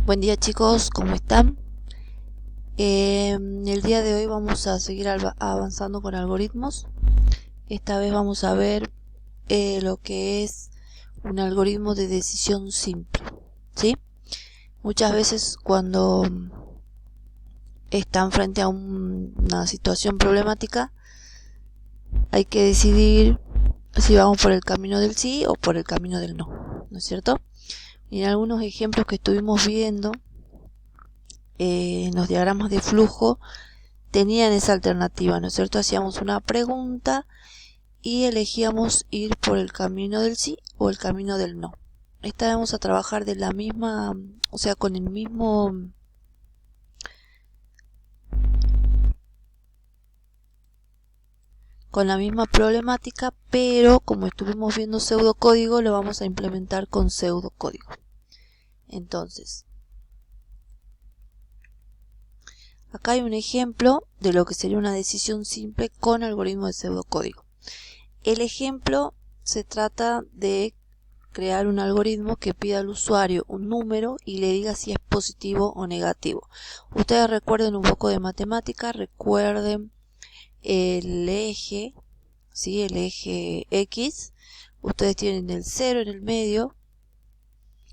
Buen día chicos, ¿cómo están? El día de hoy vamos a seguir avanzando con algoritmos. Esta vez vamos a ver lo que es un algoritmo de decisión simple, ¿sí? Muchas veces cuando están frente a una situación problemática hay que decidir si vamos por el camino del sí o por el camino del no, ¿no es cierto? Y en algunos ejemplos que estuvimos viendo en los diagramas de flujo tenían esa alternativa, ¿no es cierto? Hacíamos una pregunta y elegíamos ir por el camino del sí o el camino del no. Esta vez vamos a trabajar de la misma, o sea, con el mismo con la misma problemática, pero como estuvimos viendo pseudocódigo, lo vamos a implementar con pseudocódigo. Entonces, acá hay un ejemplo de lo que sería una decisión simple con algoritmo de pseudocódigo. El ejemplo se trata de crear un algoritmo que pida al usuario un número y le diga si es positivo o negativo. Ustedes recuerden un poco de matemática, recuerden el eje, ¿sí? El eje X. Ustedes tienen el 0 en el medio.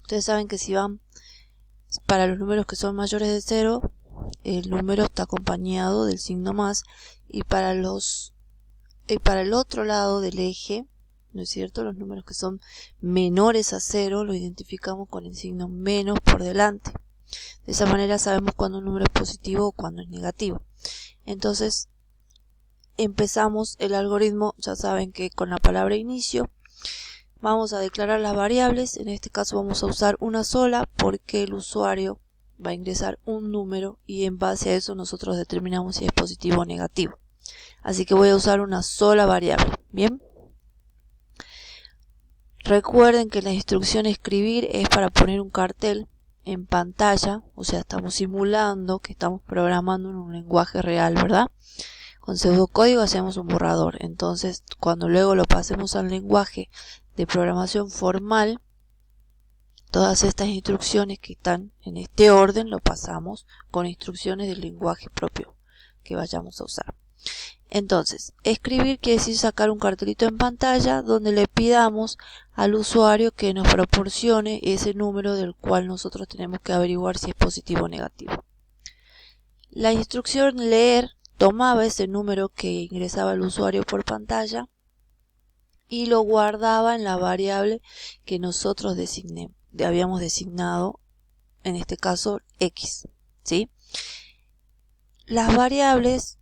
Ustedes saben que si van para los números que son mayores de 0, el número está acompañado del signo más, y para el otro lado del eje, ¿no es cierto? Los números que son menores a 0 lo identificamos con el signo menos por delante. De esa manera sabemos cuando un número es positivo o cuando es negativo. Entonces empezamos el algoritmo, ya saben que con la palabra inicio vamos a declarar las variables. En este caso vamos a usar una sola porque el usuario va a ingresar un número y en base a eso nosotros determinamos si es positivo o negativo. Así que voy a usar una sola variable. Bien. Recuerden que la instrucción escribir es para poner un cartel en pantalla, o sea, estamos simulando que estamos programando en un lenguaje real, ¿verdad? Con pseudocódigo hacemos un borrador, entonces cuando luego lo pasemos al lenguaje de programación formal, todas estas instrucciones que están en este orden lo pasamos con instrucciones del lenguaje propio que vayamos a usar. Entonces, escribir quiere decir sacar un cartelito en pantalla donde le pidamos al usuario que nos proporcione ese número del cual nosotros tenemos que averiguar si es positivo o negativo. La instrucción leer tomaba ese número que ingresaba el usuario por pantalla y lo guardaba en la variable que nosotros habíamos designado, en este caso X, ¿sí? Las variables,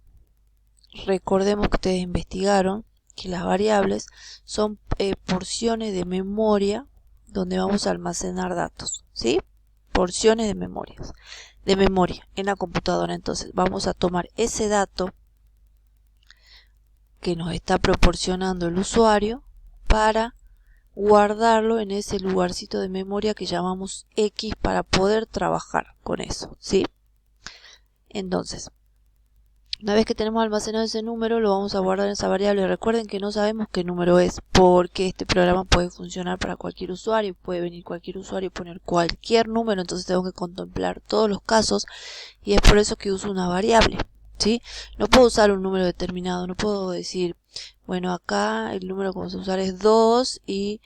recordemos que ustedes investigaron que las variables son porciones de memoria donde vamos a almacenar datos, ¿sí? Porciones de memoria en la computadora. Entonces vamos a tomar ese dato que nos está proporcionando el usuario para guardarlo en ese lugarcito de memoria que llamamos X para poder trabajar con eso, ¿sí? Entonces, una vez que tenemos almacenado ese número, lo vamos a guardar en esa variable. Recuerden que no sabemos qué número es, porque este programa puede funcionar para cualquier usuario. Puede venir cualquier usuario y poner cualquier número, entonces tengo que contemplar todos los casos, y es por eso que uso una variable, ¿sí? No puedo usar un número determinado, no puedo decir, bueno, acá el número que vamos a usar es 2 y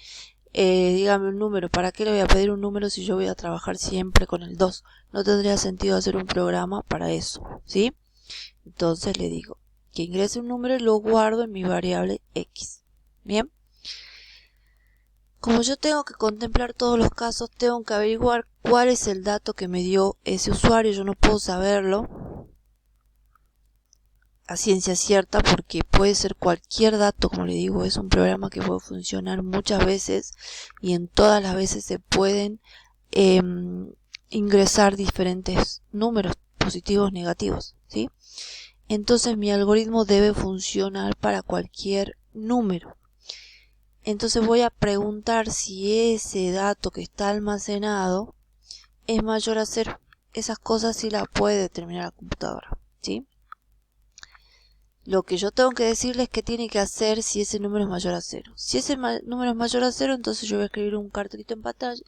dígame un número. ¿Para qué le voy a pedir un número si yo voy a trabajar siempre con el 2? No tendría sentido hacer un programa para eso, ¿sí? Entonces le digo que ingrese un número y lo guardo en mi variable X. Bien. Como yo tengo que contemplar todos los casos, tengo que averiguar cuál es el dato que me dio ese usuario. Yo no puedo saberlo a ciencia cierta porque puede ser cualquier dato. Como le digo, es un programa que puede funcionar muchas veces y en todas las veces se pueden ingresar diferentes números positivos, negativos, ¿sí? Entonces mi algoritmo debe funcionar para cualquier número. Entonces voy a preguntar si ese dato que está almacenado es mayor a 0. Esas cosas sí las puede determinar la computadora, ¿sí? Lo que yo tengo que decirles es que tiene que hacer si ese número es mayor a 0. Si ese número es mayor a 0, entonces yo voy a escribir un cartelito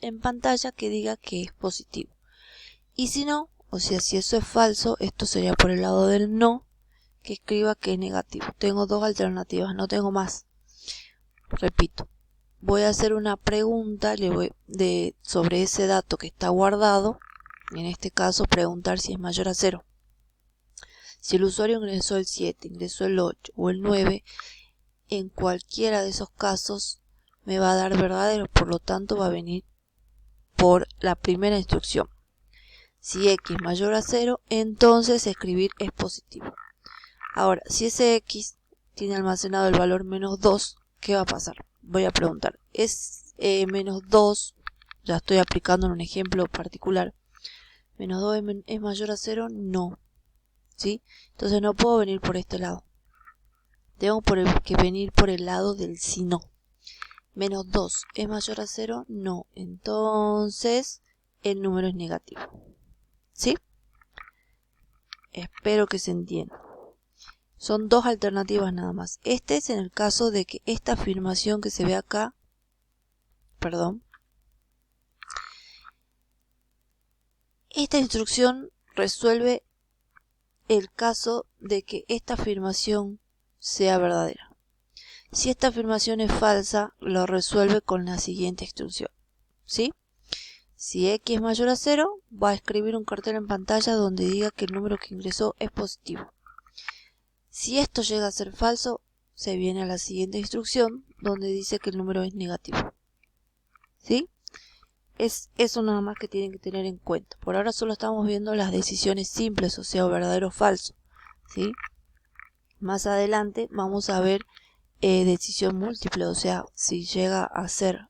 en pantalla que diga que es positivo. Y si no, o sea, si eso es falso, esto sería por el lado del no, que escriba que es negativo. Tengo dos alternativas, no tengo más. Repito, voy a hacer una pregunta sobre ese dato que está guardado. En este caso, preguntar si es mayor a 0. Si el usuario ingresó el 7, ingresó el 8 o el 9, en cualquiera de esos casos me va a dar verdadero, por lo tanto va a venir por la primera instrucción. Si x mayor a 0, entonces escribir es positivo. Ahora, si ese x tiene almacenado el valor menos 2, ¿qué va a pasar? Voy a preguntar, ¿es menos 2? Ya estoy aplicando en un ejemplo particular. ¿Menos 2 es mayor a 0? No. ¿Sí? Entonces no puedo venir por este lado. Tengo que venir por el lado del si no. Menos 2 es mayor a 0, no. Entonces el número es negativo. ¿Sí? Espero que se entienda. Son dos alternativas nada más. Este es en el caso de que esta afirmación que se ve acá, esta instrucción resuelve el caso de que esta afirmación sea verdadera. Si esta afirmación es falsa, lo resuelve con la siguiente instrucción. ¿Sí? Si x es mayor a 0, va a escribir un cartel en pantalla donde diga que el número que ingresó es positivo. Si esto llega a ser falso, se viene a la siguiente instrucción donde dice que el número es negativo. ¿Sí? Es eso nada más que tienen que tener en cuenta. Por ahora solo estamos viendo las decisiones simples, o sea, verdadero o falso. ¿Sí? Más adelante vamos a ver decisión múltiple, o sea, si llega a ser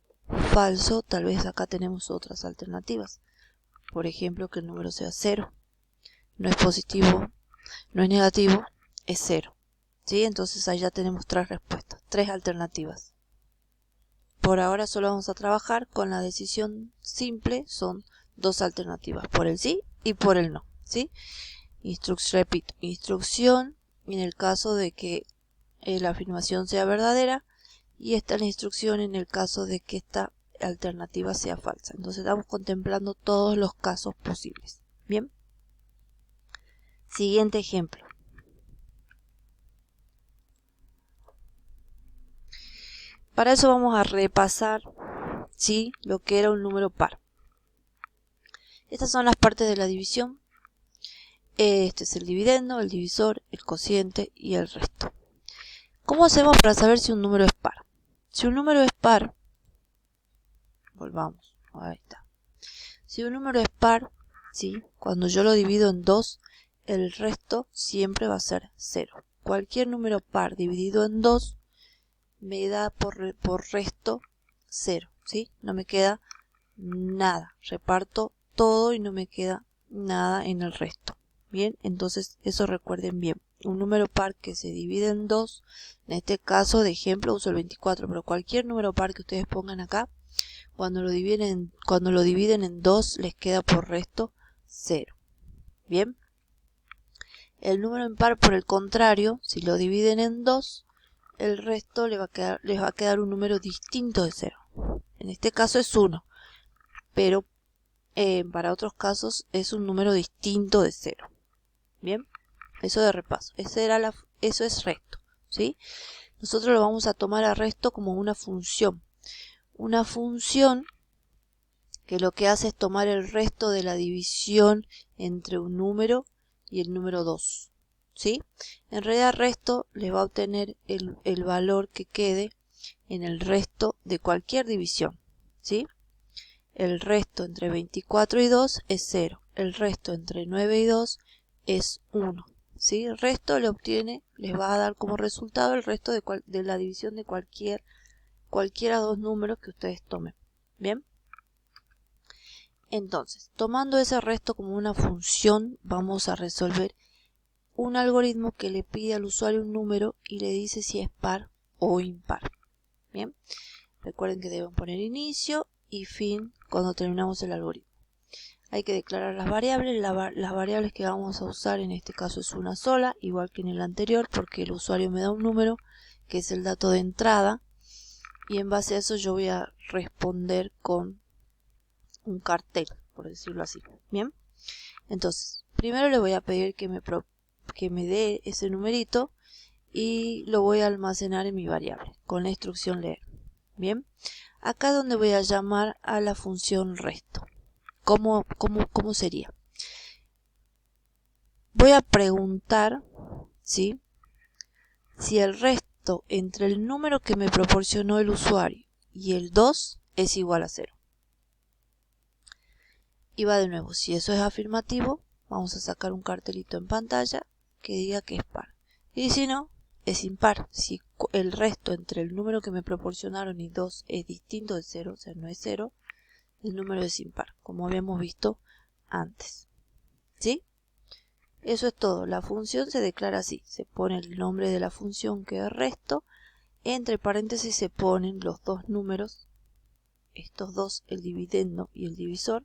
falso, tal vez acá tenemos otras alternativas. Por ejemplo, que el número sea 0. No es positivo, no es negativo, es 0. ¿Sí? Entonces ahí ya tenemos tres respuestas, tres alternativas. Por ahora solo vamos a trabajar con la decisión simple, son dos alternativas, por el sí y por el no. ¿Sí? Repito, instrucción en el caso de que la afirmación sea verdadera, y esta es la instrucción en el caso de que esta alternativa sea falsa. Entonces estamos contemplando todos los casos posibles. Bien. Siguiente ejemplo. Para eso vamos a repasar, ¿sí?, lo que era un número par. Estas son las partes de la división. Este es el dividendo, el divisor, el cociente y el resto. ¿Cómo hacemos para saber si un número es par? Si un número es par, volvamos, ahí está. Si un número es par, ¿sí?, cuando yo lo divido en 2, el resto siempre va a ser 0. Cualquier número par dividido en 2 me da por resto 0, ¿sí? No me queda nada. Reparto todo y no me queda nada en el resto. Bien, entonces eso recuerden bien. Un número par que se divide en 2, en este caso de ejemplo uso el 24, pero cualquier número par que ustedes pongan acá, cuando lo dividen en 2 les queda por resto 0. Bien. El número impar, por el contrario, si lo dividen en 2, el resto les va a quedar un número distinto de 0. En este caso es 1, pero para otros casos es un número distinto de 0. Bien, eso de repaso. Eso es resto, ¿sí? Nosotros lo vamos a tomar a resto como una función. Una función que lo que hace es tomar el resto de la división entre un número y el número 2. ¿Sí? En realidad resto les va a obtener el valor que quede en el resto de cualquier división. ¿Sí? El resto entre 24 y 2 es 0. El resto entre 9 y 2 es 1. ¿Sí? El resto les va a dar como resultado el resto de la división de cualquiera dos números que ustedes tomen. ¿Bien? Entonces, tomando ese resto como una función, vamos a resolver un algoritmo que le pide al usuario un número y le dice si es par o impar. Bien, recuerden que deben poner inicio y fin cuando terminamos el algoritmo. Hay que declarar las variables. Las variables que vamos a usar en este caso es una sola, igual que en el anterior, porque el usuario me da un número que es el dato de entrada, y en base a eso yo voy a responder con un cartel, por decirlo así. Bien, Entonces, primero le voy a pedir que me dé ese numerito y lo voy a almacenar en mi variable con la instrucción leer. Bien, acá es donde voy a llamar a la función resto. ¿Cómo sería? Voy a preguntar, ¿sí?, si el resto entre el número que me proporcionó el usuario y el 2 es igual a 0. Y va de nuevo, si eso es afirmativo, vamos a sacar un cartelito en pantalla que diga que es par. Y si no, es impar. Si el resto entre el número que me proporcionaron y 2 es distinto de 0, o sea, no es 0, el número es impar, como habíamos visto antes. ¿Sí? Eso es todo. La función se declara así. Se pone el nombre de la función que es resto. Entre paréntesis se ponen los dos números, estos dos, el dividendo y el divisor.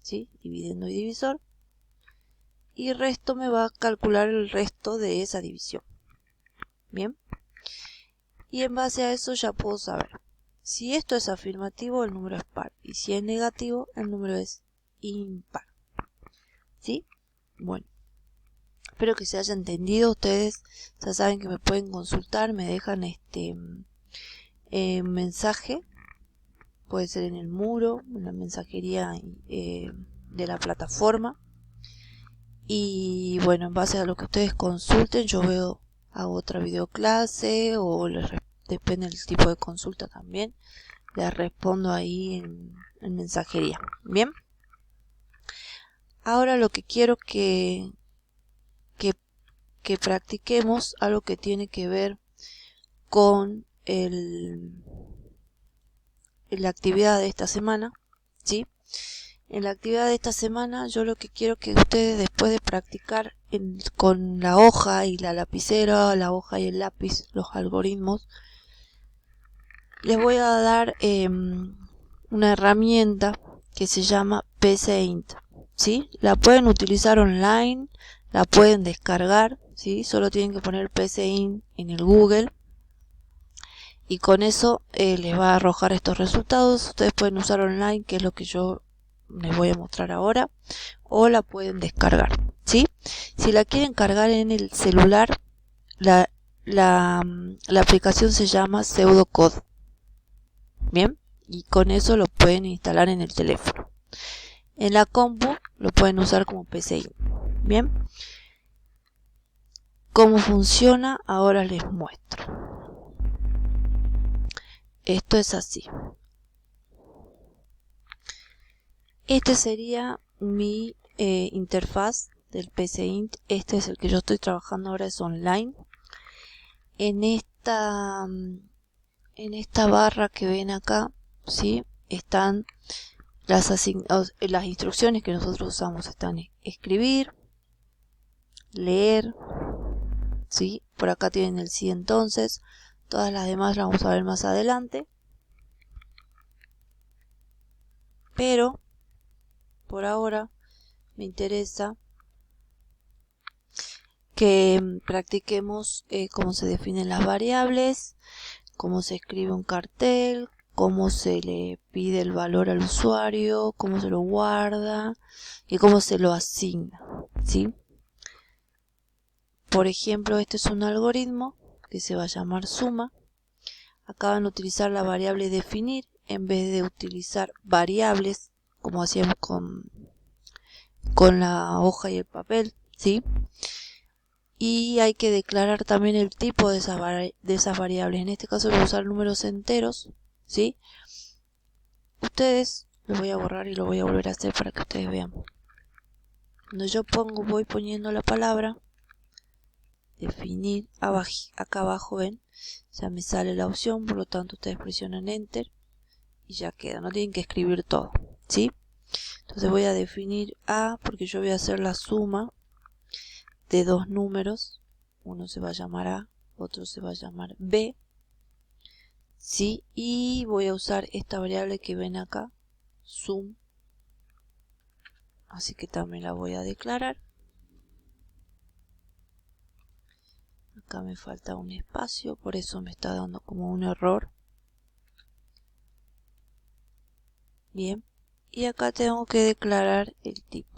¿Sí? Dividendo y divisor. Y resto me va a calcular el resto de esa división. Bien. Y en base a eso ya puedo saber. Si esto es afirmativo, el número es par. Y si es negativo, el número es impar. ¿Sí? Bueno. Espero que se haya entendido. Ustedes ya saben que me pueden consultar. Me dejan mensaje. Puede ser en el muro, en la mensajería de la plataforma. Y bueno, en base a lo que ustedes consulten, yo hago otra videoclase o depende del tipo de consulta también. Les respondo ahí en mensajería. Bien. Ahora lo que quiero que practiquemos algo que tiene que ver con la actividad de esta semana, ¿sí? En la actividad de esta semana yo lo que quiero que ustedes, después de practicar con la hoja y la lapicera, la hoja y el lápiz, los algoritmos, les voy a dar una herramienta que se llama PCInt, ¿sí? La pueden utilizar online, la pueden descargar, ¿sí? Solo tienen que poner PCInt en el Google y con eso les va a arrojar estos resultados. Ustedes pueden usar online, que es lo que yo les voy a mostrar ahora, o la pueden descargar, ¿sí? Si la quieren cargar en el celular, la aplicación se llama Pseudocode. Bien, y con eso lo pueden instalar en el teléfono. En la compu lo pueden usar como PCI. Bien, cómo funciona ahora les muestro. Esto es así. Este sería mi interfaz del PCInt. Este es el que yo estoy trabajando ahora, es online. En esta barra que ven acá, ¿sí?, están las instrucciones que nosotros usamos. Están escribir, leer, ¿sí? Por acá tienen el sí entonces. Todas las demás las vamos a ver más adelante. Pero por ahora me interesa que practiquemos cómo se definen las variables, cómo se escribe un cartel, cómo se le pide el valor al usuario, cómo se lo guarda y cómo se lo asigna, ¿sí? Por ejemplo, este es un algoritmo que se va a llamar suma. Acá van a utilizar la variable definir en vez de utilizar variables como hacíamos con la hoja y el papel, ¿sí? Y hay que declarar también el tipo de esas variables. En este caso voy a usar números enteros, ¿sí? Ustedes, los voy a borrar y lo voy a volver a hacer para que ustedes vean. Cuando yo voy poniendo la palabra definir, acá abajo ven, ya me sale la opción, por lo tanto ustedes presionan enter y ya queda, no tienen que escribir todo, ¿sí? Entonces voy a definir A porque yo voy a hacer la suma de dos números, uno se va a llamar A, otro se va a llamar B, ¿sí? Y voy a usar esta variable que ven acá, sum, así que también la voy a declarar. Acá me falta un espacio, por eso me está dando como un error. Bien, y acá tengo que declarar el tipo.